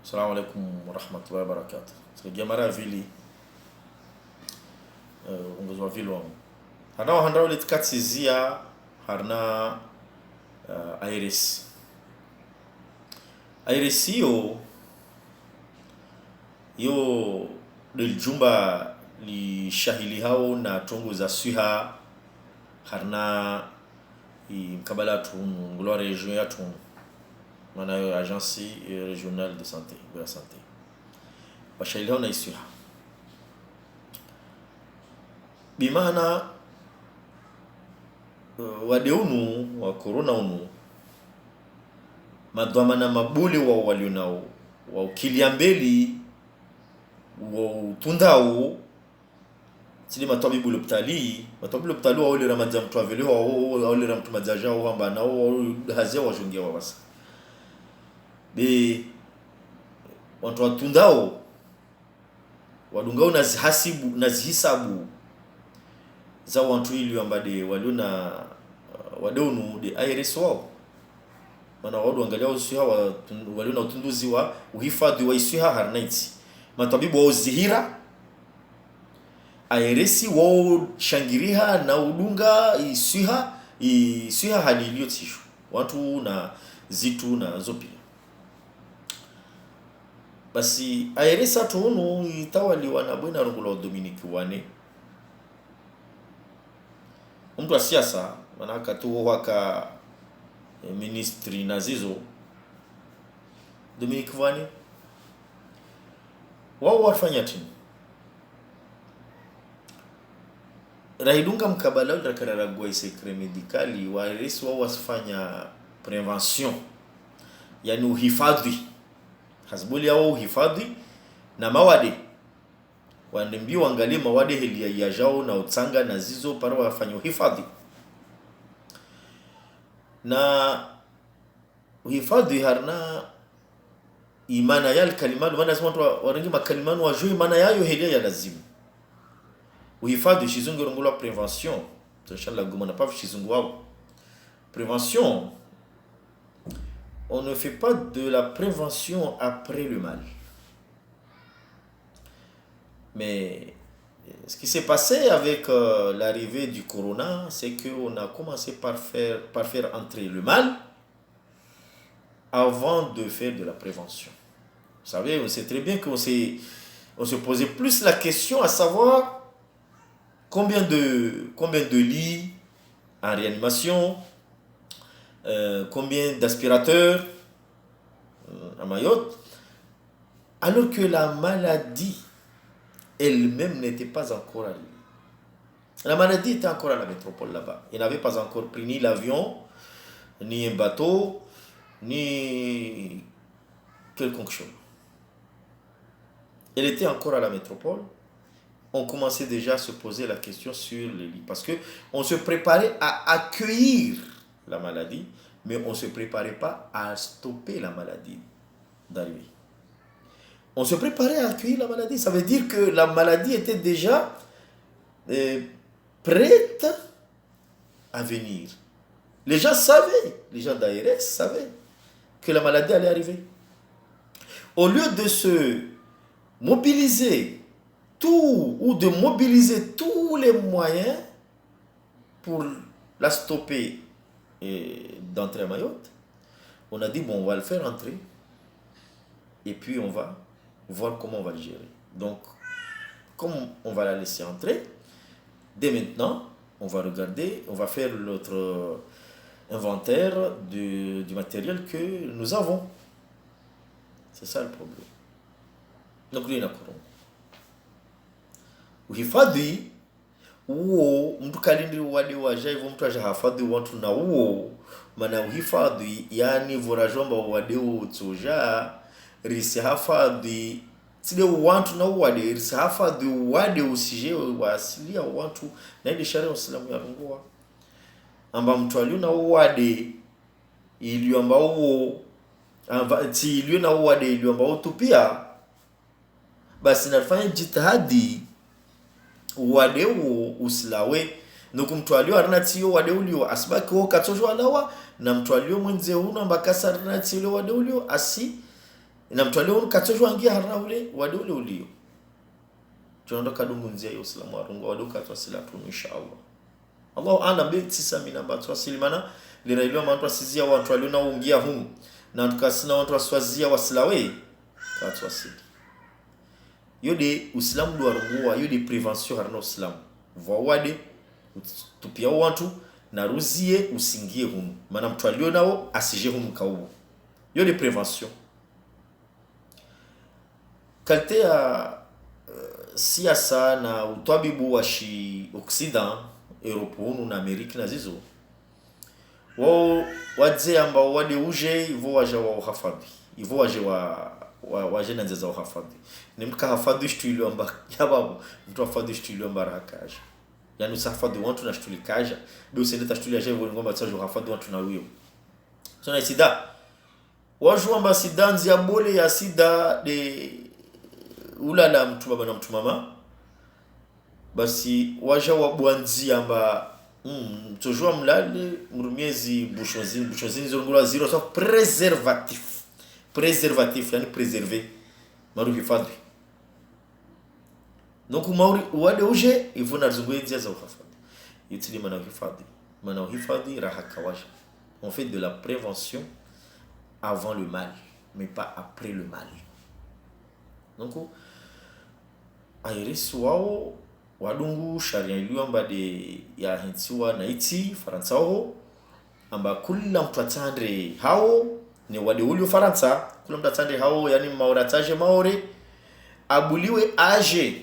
Assalamu alaikum warahmatullahi wabarakatuh. Sijamara vili ungozwa vili wangu. Hana handa ule tikatsizia harna Iris. Iris yo liljumba li shahili hao na tongo za suha harna mkabala tu ngulwa region ya tu mana agence régionale de santé de la santé bashahili hao na isuha bimana wadeunu wa corona unu madwamana mabule wa walionao wa ukiliambeli wa utundao sili matabibu loptali wa ole ramadza mtu avele wa ole ramtu madzaja wa amba na wa hazia wa jongia wa basa be watu watundao wadungao na zihisabu za watu ili ambade waliona wadeunu de Iris wao wana wadu angalia usiha waliona utunduzi wa uhifadhi wa isuha harnaiti matabibu wa zihira Iris wao shangiriha na udunga isuha hali iliyotishu watu na zitu na zopi basi Iris atunu itawaliwa na bwana Rungula Dominique wane mtu wa siasa manaka tu waka ministri nazizo Dominique wane wao wafanya tini raidunga mkabala ula kararagua secret medicali wa Iris wao wasifanya prevention yani uhifadhi hasbuli yao uhifadhi na mawade waandimbi waangalie mawade heli ya jao na utsanga na zizo para wafanya uhifadhi na uhifadhi harna imana ya kalimanu maana sema watu warangi makalimanu wajue imana yayo heli ya lazimu uhifadhi shizungu rongolwa prevention inshallah goma na pa shizungu wao prévention. On ne fait pas de la prévention après le mal. Mais ce qui s'est passé avec l'arrivée du corona, c'est qu'on a commencé par faire entrer le mal avant de faire de la prévention. Vous savez, on sait très bien qu'on se posait plus la question à savoir combien de lits en réanimation, combien d'aspirateurs à Mayotte, alors que la maladie elle-même n'était pas encore arrivée. La maladie était encore à la métropole là-bas. Il n'avait pas encore pris ni l'avion, ni un bateau, ni quelconque chose. Elle était encore à la métropole. On commençait déjà à se poser la question sur les lits. Parce qu'on se préparait à accueillir la maladie, mais on ne se préparait pas à stopper la maladie d'arriver. On se préparait à accueillir la maladie. Ça veut dire que la maladie était déjà prête à venir. Les gens savaient, les gens d'ARS savaient que la maladie allait arriver. Au lieu de se mobiliser de mobiliser tous les moyens pour la stopper d'entrer à Mayotte, on a dit bon, on va le faire entrer et puis on va voir comment on va le gérer. Donc, comme on va la laisser entrer, dès maintenant, on va regarder, on va faire notre inventaire du matériel que nous avons. C'est ça le problème. Donc, il y a uhifadhi huo mtu kalindi wadi waja hivyo mtu ajahafadhi watu na huo maana uhifadhi yani vorajomba wade utsoja risi hafadhi sile watu na wade risi hafadhi wade usije wasilia watu na ile sharia Uislamu ya rungua amba mtu aliona wade iliyo ambao ti iliyo na wade iliyo ambao tupia basi nafanya jitihadi wadeu usilawe nuko mtu alio arnatio wadeu lio asibaki wakatojo alawa na mtu alio mwenze uno mbakasa arnatio wadeu lio na mtwalio katojwa angia harna ule wadole ulio tunaondoka dungunzia ya Uislamu warungu waduka twasila tu inshallah. Allahu a'lam bi tisamina ba twasilimana lirailiwa mantu asizia watu waliona ungia humu na tukasina watu waswazia wasilawe twasili yode Uislamu do warungua yode prevention harna Uislamu vwawade tupia watu na ruzie usingie humu maana mtu alionao asije humu kaubu yode prevention kalte ya siasa na utwabibu wa shi Occident Europe na Amerika na zizo wao wadze ambao wade uje hivyo waje wa uhafadhi hivyo waje waje na nzeza uhafadhi ni mka hafadhi shtuilo amba yababu mtu hafadhi shtuilo amba rakaja yani usafadhi watu na shtulikaja bi usendeta shtulia je ngo ngomba tsajo hafadhi watu na huyo tuna sida waju amba sida nzia bole ya sida de ulala mtu baba na mtu mama basi waja wabwanzi amba tojua mlale murumiezi bushozini zongula zero so preservatif yani preserver maru hifadhi donc mauri wade uje ivuna zungwezi za uhafadhi yitili mana uhifadhi raha kawaja on fait de la prévention avant le mal mais pas après le mal. Donc airisi wao wadungu sharia iliyo amba de ya hintiwa na iti Faransa ho amba kula mtu atandre hao ni wade ulio Faransa kula mtu atandre hao yani maurataje maore abuliwe aje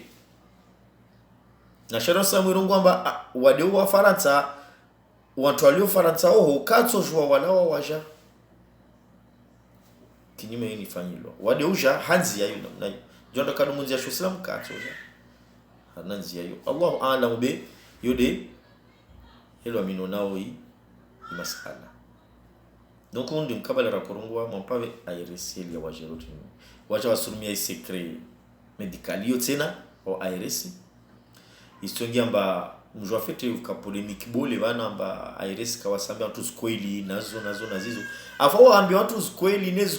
na sharia sa mwirungu amba wade wa Faransa watu walio Faransa ho katso jwa wala waja kinyime ni fanyilo wade uja hanzi yayo na jonda kanu munzi ya Islam katso hananzi yayo Allahu a'lamu be yode helo amino nawi masala donc on dim kabala rakorungwa mon pave aireseli ya wajeruti wacha wasurumia i secret medical yo tena o airesi istongia mba mjwa fete uka polemique bole bana mba airesi kawasambia watu skweli nazo nazizo afa waambia watu skweli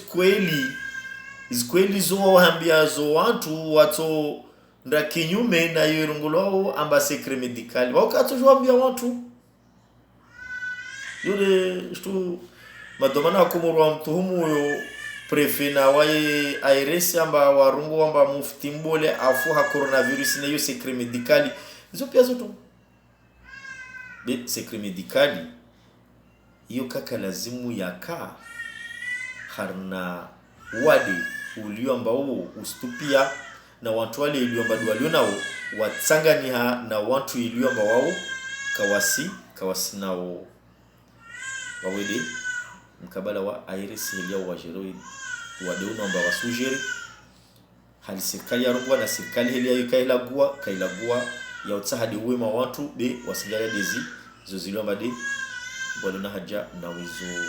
skweli zo waambia zo watu nda kinyume na yirungulo amba secret medical wakati waambia watu yule stu madomana kumurwa mtuhumu yo prefena wae airesi amba warungu amba mufti mbole afu coronavirus na yo secret medical hizo pia zote be secret medical hiyo kaka lazimu yaka harna wadi ulio ambao ustupia na watu wale ilio ambao walio nao watsangania na watu ilio ambao wao kawasi nao wawede mkabala wa airesi ilio wajeroi wadeuna ambao wasujeri hali serikali ya rungwa na serikali ile ya kailagua ya utsahadi uwema watu be wasigaya dezi zozilio ambade walona haja na wizo